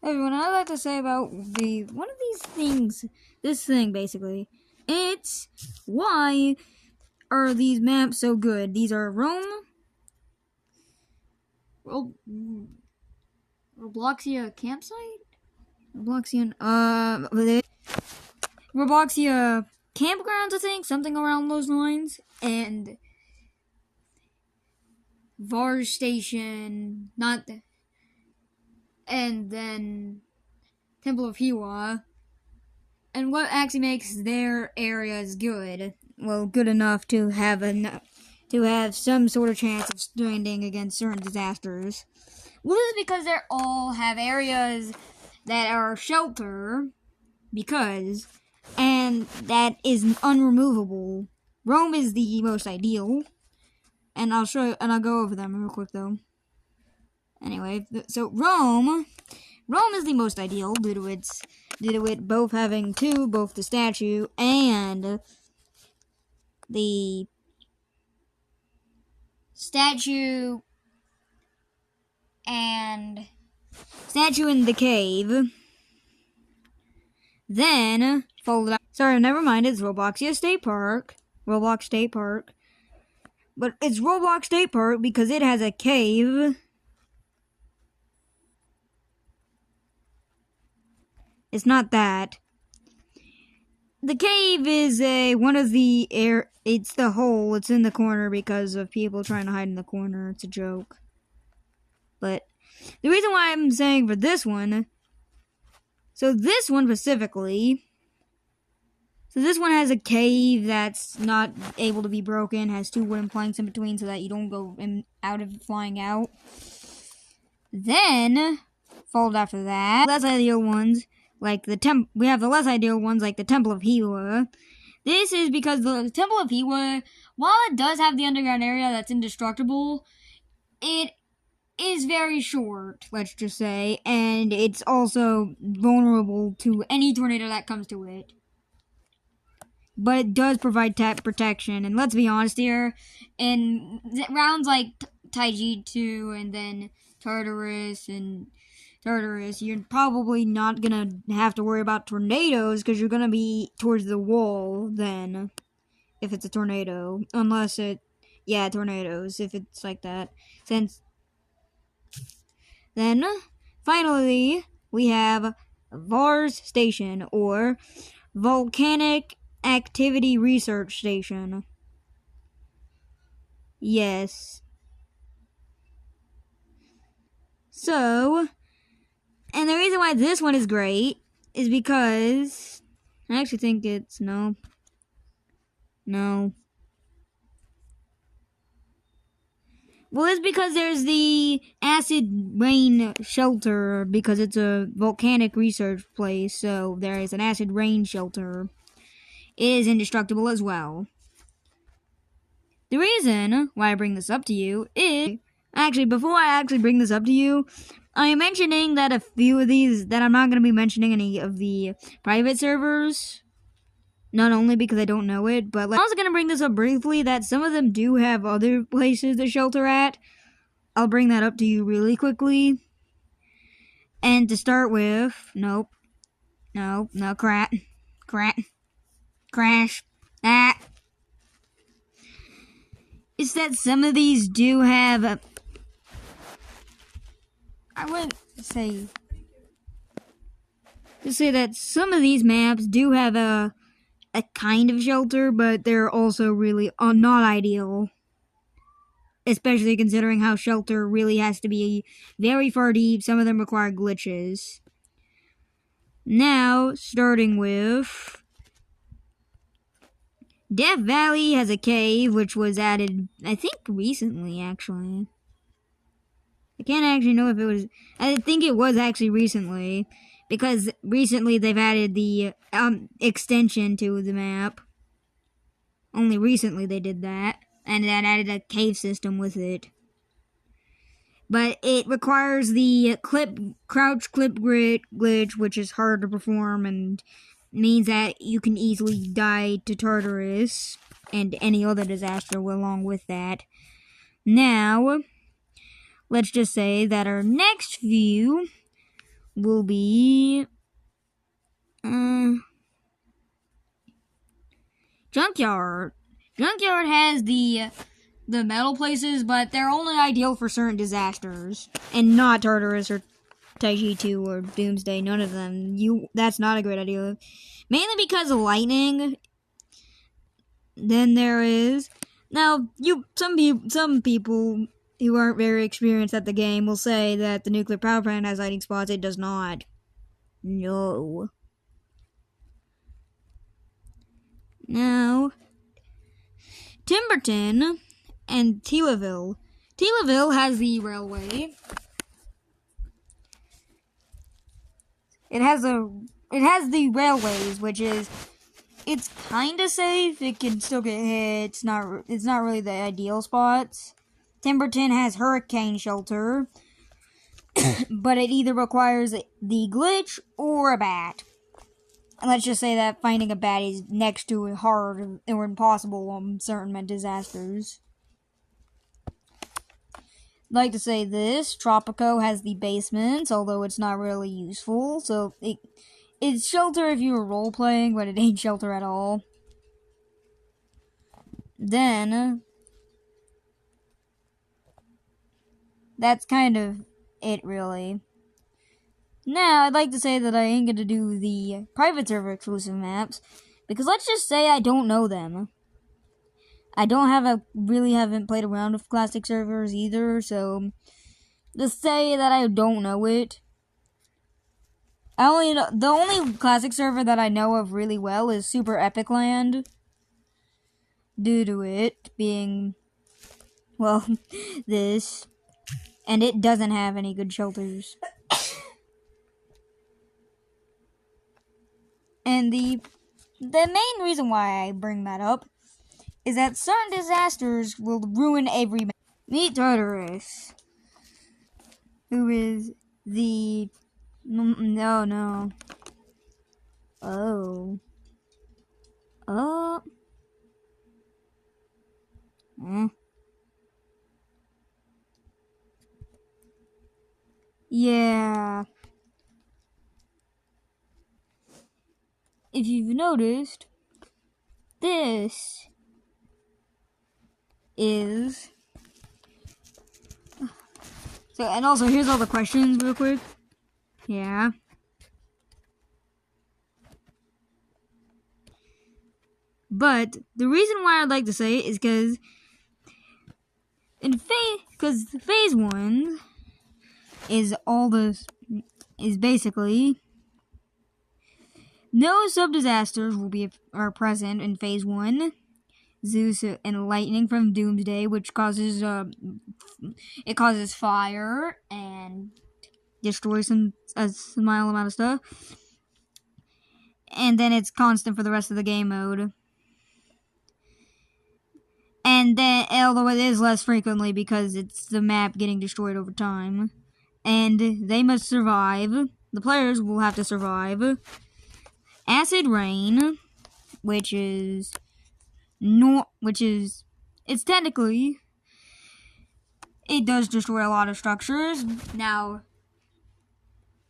Everyone, I'd like to say about one of these things, this thing basically. It's why are these maps so good? These are Robloxia campsite? Robloxia campgrounds, I think, something around those lines, and Vars Station, and then Temple of Hiwa. And what actually makes their areas good? Well, good enough to have some sort of chance of standing against certain disasters. Well, this is because they all have areas that are shelter, and that is unremovable. Rome is the most ideal, and I'll go over them real quick though. Anyway, so Rome is the most ideal due to it both having both the statue and the statue in the cave. Then followed up. Sorry, never mind. It's Robloxia State Park. Roblox State Park. But it's Roblox State Park because it has a cave. It's not that. The cave is it's the hole. It's in the corner because of people trying to hide in the corner. It's a joke. But the reason why I'm saying for this one, so this one specifically, this one has a cave that's not able to be broken, has 2 wooden planks in between so that you don't go out of flying out. Then, followed after that, less ideal ones, like we have the less ideal ones like the Temple of Hiwa. This is because the Temple of Hiwa, while it does have the underground area that's indestructible, it is very short, let's just say, and it's also vulnerable to any tornado that comes to it. But it does provide protection, and let's be honest here, in rounds like Taiji 2 and then Tartarus, you're probably not gonna have to worry about tornadoes because you're gonna be towards the wall then, if it's a tornado. Tornadoes, if it's like that. Then, finally, we have VARS Station, or Volcanic Activity Research Station. Yes. So, and the reason why this one is great is because I actually think it's no. Well, it's because there's the acid rain shelter because it's a volcanic research place, so there is an acid rain shelter. It is indestructible as well. The reason why I bring this up to you is, actually, before I bring this up to you, I am mentioning that a few of these, that I'm not going to be mentioning any of the private servers. Not only because I don't know it, but I'm also going to bring this up briefly, that some of them do have other places to shelter at. I'll bring that up to you really quickly. And to start with, crash. It's that some of these do have I would say that some of these maps do have a kind of shelter, but they're also really not ideal. Especially considering how shelter really has to be very far deep. Some of them require glitches. Now, starting with Death Valley has a cave, which was added, I think, recently, actually. I can't actually know if it was... I think it was actually recently, because recently they've added the extension to the map. Only recently they did that, and that added a cave system with it. But it requires the crouch clip glitch, which is hard to perform and means that you can easily die to Tartarus and any other disaster along with that. Now, let's just say that our next few will be Junkyard. Junkyard has the metal places, but they're only ideal for certain disasters, and not Tartarus or Taiji 2 or Doomsday. None of them. That's not a great idea. Mainly because of lightning. Then there is some people who aren't very experienced at the game will say that the nuclear power plant has lightning spots. It does not. No. Now, Timberton and Telaville. Telaville has the railway. It has the railways, which is, it's kind of safe. It can still get hit. It's not really the ideal spots. Timberton has hurricane shelter, but it either requires the glitch or a bat. And let's just say that finding a bat is next to hard or impossible on certain disasters. I'd like to say this, Tropico has the basements, although it's not really useful, so it's shelter if you were role-playing, but it ain't shelter at all. Then, that's kind of it, really. Now, I'd like to say that I ain't gonna do the private server exclusive maps, because let's just say I don't know them. I really haven't played around with classic servers either, so just say that I don't know it. The only classic server that I know of really well is Super Epic Land, due to it being, well, this, and it doesn't have any good shelters. And the main reason why I bring that up is that certain disasters will ruin every map. Meet Tartarus, who is the... No. Oh. Yeah. If you've noticed, this is... So, and also, here's all the questions real quick. Yeah. But the reason why I'd like to say it is because phase 1 is basically no sub-disasters are present in phase 1. Zeus and lightning from Doomsday, which causes fire and destroys a small amount of stuff. And then it's constant for the rest of the game mode. And then, although it is less frequently because it's the map getting destroyed over time. And they must survive. The players will have to survive. Acid Rain, which is, it's technically, it does destroy a lot of structures. Now,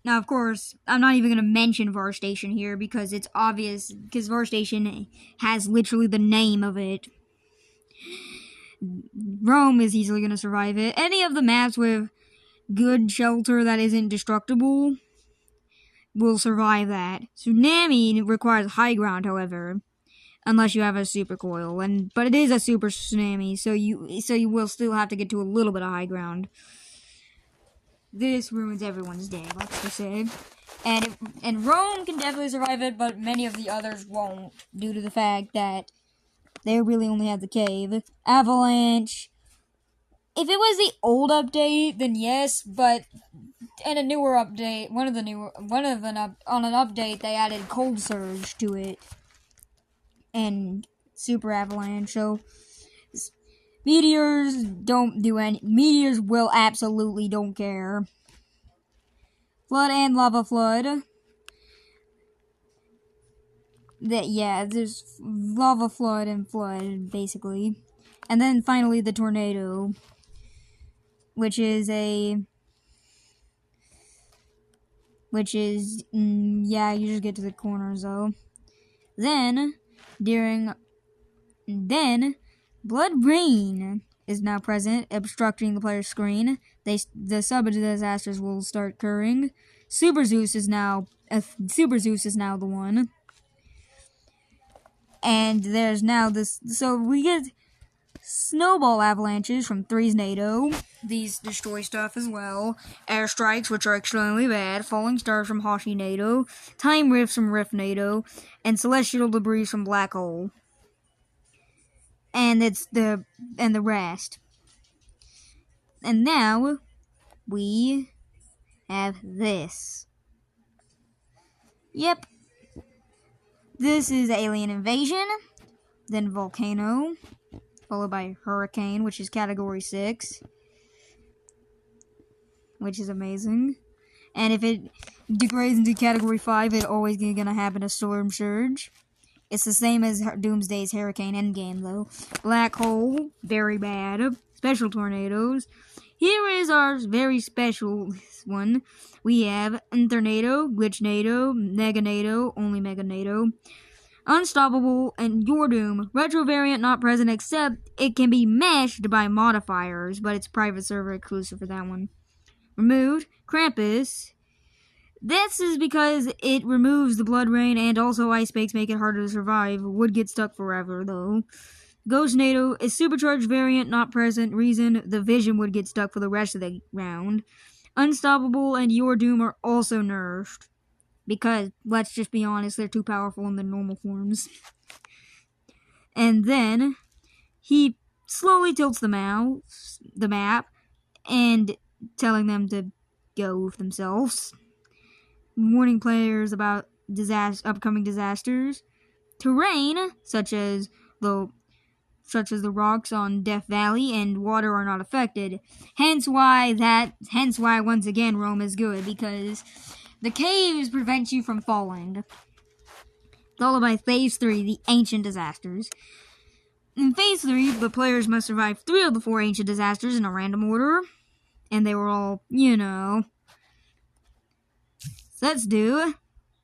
of course, I'm not even going to mention Var Station here because it's obvious, because Var Station has literally the name of it. Rome is easily going to survive it. Any of the maps with good shelter that isn't destructible will survive that. Tsunami requires high ground, however, unless you have a super coil, but it is a super tsunami, so you will still have to get to a little bit of high ground. This ruins everyone's day, let's just say. And Rome can definitely survive it, but many of the others won't, due to the fact that they really only have the cave. Avalanche. If it was the old update, then yes, but in a newer update, on an update, they added Cold Surge to it. And Super Avalanche, so meteors will absolutely don't care. Flood and Lava Flood. There's Lava Flood and Flood, basically. And then finally the Tornado, which is which is, yeah, you just get to the corners though. Then Blood Rain is now present, obstructing the player's screen. The sub-disasters will start occurring. Super Zeus is now the one. And there's now this, so we get snowball avalanches from Threes NATO. These destroy stuff as well. Airstrikes, which are extremely bad. Falling stars from Hoshi NATO. Time rifts from Rift NATO. And celestial debris from Black Hole. And the rest. And now we have this. Yep. This is Alien Invasion, then Volcano, followed by Hurricane, which is Category 6, which is amazing. And if it degrades into Category 5, it's always gonna happen a Storm Surge. It's the same as Doomsday's Hurricane Endgame, though. Black Hole, very bad. Special Tornadoes. Here is our very special one. We have Internado, Glitch NATO, Mega NATO, only Mega NATO, Unstoppable, and Your Doom. Retro variant not present, except it can be meshed by modifiers, but it's private server exclusive for that one. Removed, Krampus. This is because it removes the Blood Rain and also Ice Spikes make it harder to survive. Would get stuck forever, though. Ghost NATO is supercharged variant not present, reason the Vision would get stuck for the rest of the round. Unstoppable and Your Doom are also nerfed. Because, let's just be honest, they're too powerful in their normal forms. And then, he slowly tilts the map, and telling them to go with themselves. Warning players about upcoming disasters. Terrain, such as the rocks on Death Valley and water are not affected. Hence why once again Rome is good, because the caves prevent you from falling. Followed by Phase 3, the Ancient Disasters. In Phase 3, the players must survive 3 of the 4 Ancient Disasters in a random order. And they were all, Let's do.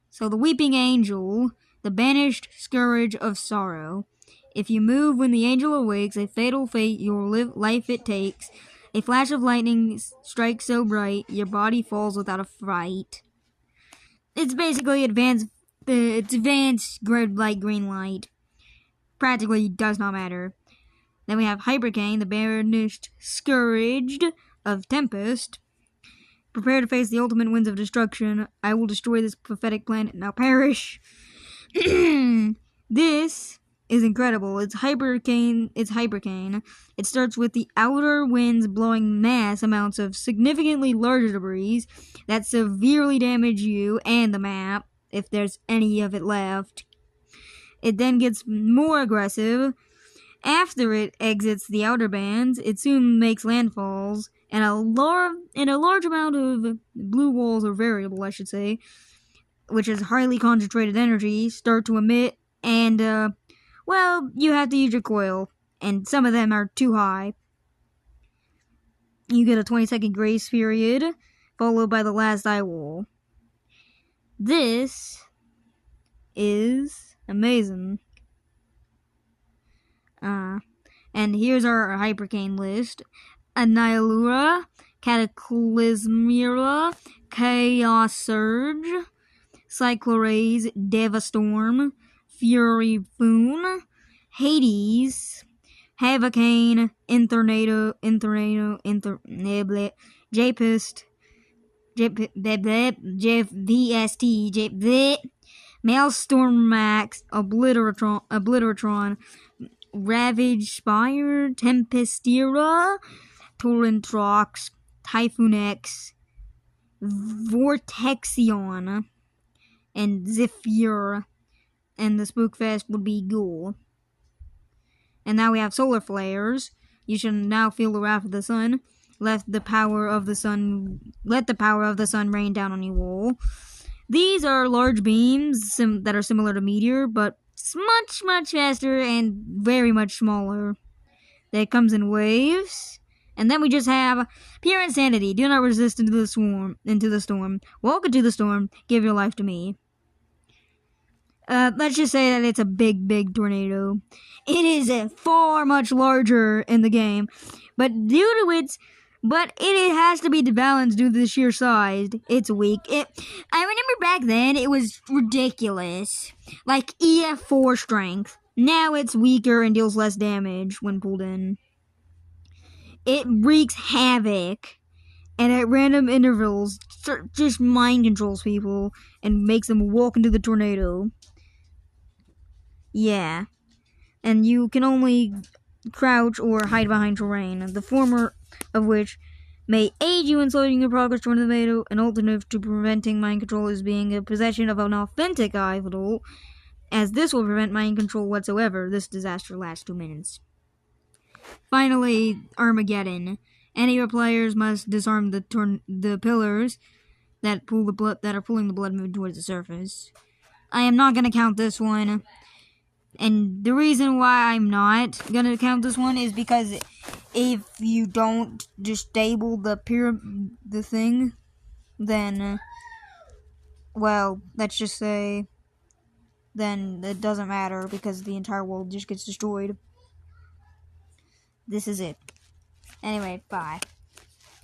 So the Weeping Angel, the Banished Scourge of Sorrow. If you move when the angel awakes, a fatal fate your life it takes. A flash of lightning strikes so bright, your body falls without a fright. It's basically advanced light green light. Practically does not matter. Then we have Hypercane, the Banished Scourge of Tempest. Prepare to face the ultimate winds of destruction. I will destroy this pathetic planet, now perish. This is incredible. It's Hypercane. It starts with the outer winds blowing mass amounts of significantly larger debris that severely damage you and the map, if there's any of it left. It then gets more aggressive. After it exits the outer bands, it soon makes landfalls, and a large amount of blue walls, or variable, I should say, which is highly concentrated energy, start to emit, and, you have to use your coil, and some of them are too high. You get a 20-second grace period, followed by the last eye wall. This is amazing. And here's our Hypercane list. Annihilura, Cataclysmura, Chaos Surge, Cycloraze, Devastorm, Fury Foon, Hades, Havocane, Internado, Japist, VST, Maelstrom Max, Obliteratron, Ravage Spire, Tempestira, Torrentrox, Typhoon X, Vortexion, and Zephyr, and the Spookfest would be Ghoul. And now we have Solar Flares. You should now feel the wrath of the sun. Let the power of the sun rain down on you all. These are large beams that are similar to Meteor, but much faster and very much smaller. That comes in waves. And then we just have pure insanity. Do not resist into the storm. Walk into the storm. Give your life to me. Let's just say that it's a big, big tornado. It is far much larger in the game, but it has to be balanced due to the sheer size. It's weak. I remember back then it was ridiculous, like EF4 strength. Now it's weaker and deals less damage when pulled in. It wreaks havoc, and at random intervals, just mind controls people and makes them walk into the tornado. Yeah. And you can only crouch or hide behind terrain, the former of which may aid you in slowing your progress toward the tornado. An alternative to preventing mind control is being in possession of an authentic idol, as this will prevent mind control whatsoever. This disaster lasts 2 minutes. Finally, Armageddon. Any of your players must disarm the pillars that are pulling the blood moon towards the surface. I am not going to count this one. And the reason why I'm not going to count this one is because if you don't disable the thing, then, well, let's just say, then it doesn't matter because the entire world just gets destroyed. This is it. Anyway, bye.